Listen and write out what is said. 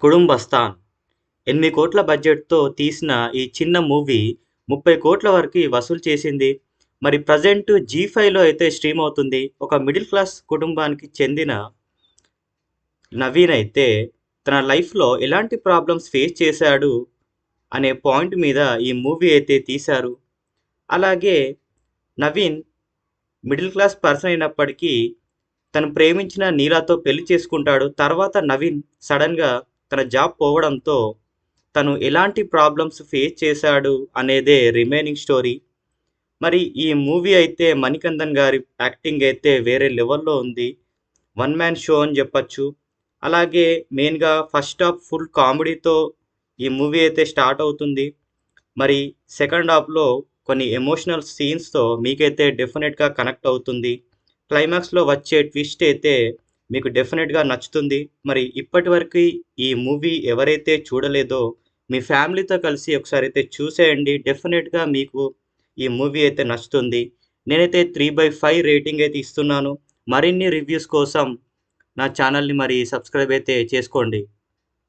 కుడుంబస్తాన్ 8 కోట్ల బడ్జెట్‌తో తీసిన ఈ చిన్న మూవీ 30 కోట్ల వరకి వసూలు చేసింది. మరి ప్రెజెంట్ జీ5లో అయితే స్ట్రీమ్ అవుతుంది. ఒక మిడిల్ క్లాస్ కుటుంబానికి చెందిన నవీన్ అయితే తన లైఫ్‌లో ఎలాంటి ప్రాబ్లమ్స్ ఫేస్ చేశాడు అనే పాయింట్ మీద ఈ మూవీ అయితే తీశారు. అలాగే నవీన్ మిడిల్ క్లాస్ పర్సన్ అయినప్పటికీ తను ప్రేమించిన నీలాతో పెళ్లి చేసుకుంటాడు. తర్వాత నవీన్ సడన్‌గా తన జాబ్ పోవడంతో తను ఎలాంటి ప్రాబ్లమ్స్ ఫేస్ చేశాడు అనేదే రిమైనింగ్ స్టోరీ. మరి ఈ మూవీ అయితే మణికందన్ గారి యాక్టింగ్ అయితే వేరే లెవెల్‌లో ఉంది. వన్ మ్యాన్ షో అని చెప్పొచ్చు. అలాగే మెయిన్‌గా ఫస్ట్ హాఫ్ ఫుల్ కామెడీతో ఈ మూవీ అయితే స్టార్ట్ అవుతుంది. మరి సెకండ్ హాఫ్‌లో కొన్ని ఎమోషనల్ సీన్స్‌తో మీకైతే డెఫినెట్‌గా కనెక్ట్ అవుతుంది. క్లైమాక్స్‌లో వచ్చే ట్విస్ట్ అయితే మీకు డెఫినెట్‌గా నచ్చుతుంది. మరి ఇప్పటివరకి ఈ మూవీ ఎవరైతే చూడలేదో మీ ఫ్యామిలీతో కలిసి ఒకసారి అయితే చూసేయండి. డెఫినెట్‌గా మీకు ఈ మూవీ అయితే నచ్చుతుంది. నేనైతే 3/5 రేటింగ్ అయితే ఇస్తున్నాను. మరిన్ని రివ్యూస్ కోసం నా ఛానల్‌ని మరి సబ్స్క్రైబ్ అయితే చేసుకోండి.